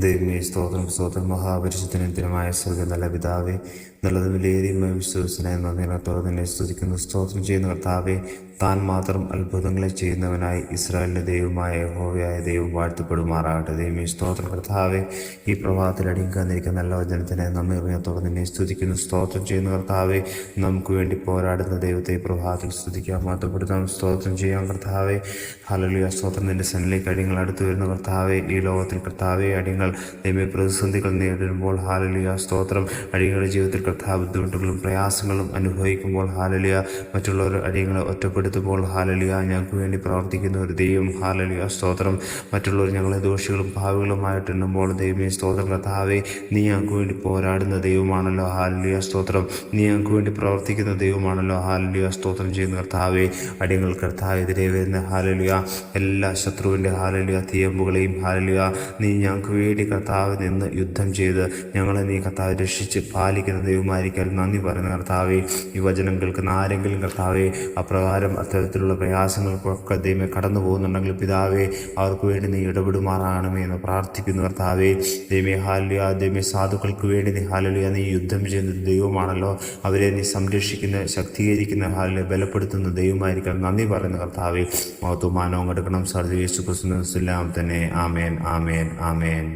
ദൈവമേ സ്തോത്രം സ്തോത്രം. മഹാപരിശുദ്ധനത്തിനുമായ സ്വർഗ നല്ല പിതാവേ, നല്ലതും വിലയേറിയുമായ വിശ്വസനായ നന്ദിനത്തോടെ തന്നെ സ്തുതിക്കുന്നു, സ്തോത്രം ചെയ്യുന്ന കർത്താവേ. താൻ മാത്രം അത്ഭുതങ്ങളെ ചെയ്യുന്നവനായി ഇസ്രായേലിൻ്റെ ദൈവമായ യഹോവയായ ദൈവം വാഴ്ത്തപ്പെടുമാറാകട്ടെ. ദൈവമേ സ്തോത്രം കർത്താവേ. ഈ പ്രഭാതത്തിൽ അടിക്കാന്നിരിക്കുന്ന നല്ല വചനത്തിനെ നന്ദി ഹൃദയത്തോടെ തന്നെ സ്തുതിക്കുന്നു, സ്തോത്രം ചെയ്യുന്ന കർത്താവേ. നമുക്ക് വേണ്ടി പോരാടുന്ന ദൈവത്തെ ഈ പ്രഭാതത്തിൽ സ്തുതിക്കാം, മാത്രപ്പെടുത്താം, സ്തോത്രം ചെയ്യാം കർത്താവേ. ഹല്ലേലൂയ. സ്തോത്രം. നിന്റെ സന്നിധിയിലേക്ക് അടിയങ്ങൾ അടുത്തു വരുന്ന കർത്താവേ. ഈ ലോകത്തിൽ കർത്താവേ അടിയങ്ങൾ ദൈവമേ പ്രതിസന്ധികൾ നേരിടുമ്പോൾ ഹല്ലേലൂയ സ്തോത്രം, അടിയങ്ങളുടെ ജീവിതത്തിൽ കർത്താവ് ബുദ്ധിമുട്ടുകളും പ്രയാസങ്ങളും അനുഭവിക്കുമ്പോൾ ഹല്ലേലൂയ, മറ്റുള്ളവർ അടിയങ്ങളെ ഒറ്റപ്പെടുത്തുമ്പോൾ ഹല്ലേലൂയ, ഞങ്ങൾക്ക് വേണ്ടി പ്രവർത്തിക്കുന്ന ഒരു ദൈവം ഹല്ലേലൂയ സ്തോത്രം. മറ്റുള്ളവർ ഞങ്ങളെ ദോഷികളും പാവികളുമായിട്ടെണ്ണുമ്പോൾ ദൈവമേ സ്തോത്രം കർത്താവേ, നീ ഞങ്ങൾക്ക് വേണ്ടി പോരാടുന്ന ദൈവമാണല്ലോ ഹല്ലേലൂയ സ്തോത്രം. നീ ഞങ്ങൾക്ക് വേണ്ടി പ്രവർത്തിക്കുന്ന ദൈവമാണല്ലോ ഹല്ലേലൂയ സ്തോത്രം ചെയ്യുന്ന കർത്താവേ. അടിയങ്ങൾ കർത്താവെതിരെ വരുന്ന ഹല്ലേലൂയ എല്ലാ ശത്രുവിൻ്റെ ഹല്ലേലൂയ തീയമ്പുകളെയും ഹല്ലേലൂയ നീ ഞങ്ങൾക്ക് വേണ്ടി കർത്താവ് നിന്ന് യുദ്ധം ചെയ്ത് ഞങ്ങളെ നീ കർത്താവ് രക്ഷിച്ച് പാലിക്കുന്ന ദൈവമായിരിക്കാൻ നന്ദി പറയുന്ന കർത്താവേ. ഈ വചനം കേൾക്കുന്ന ആരെങ്കിലും കർത്താവെ അപ്രകാരം അത്തരത്തിലുള്ള പ്രയാസങ്ങൾക്കൊക്കെ ദൈവമേ കടന്നു പോകുന്നുണ്ടെങ്കിൽ പിതാവേ, അവർക്ക് വേണ്ടി നീ ഇടപെടുമാറാകണമേ എന്ന് പ്രാർത്ഥിക്കുന്നു കർത്താവേ. ദൈവമേ ഹല്ലേലൂയ. ദൈവമേ സാധുക്കൾക്ക് വേണ്ടി നീ ഹല്ലേലൂയ നീ യുദ്ധം ചെയ്യുന്ന ദൈവമാണല്ലോ, അവരെ നീ സംരക്ഷിക്കുന്ന ശക്തീകരിക്കുന്ന ഹല്ലേലൂയ ബലപ്പെടുത്തുന്ന ദൈവമായിരിക്കാൻ നന്ദി പറയുന്ന കർത്താവേ. മഹത്വം മാനവും എടുക്കണം. സർവ്വ യേശു ക്രിസ്തുവിൻ നാമത്തിൽ തന്നെ. ആമേൻ ആമേൻ ആമേൻ.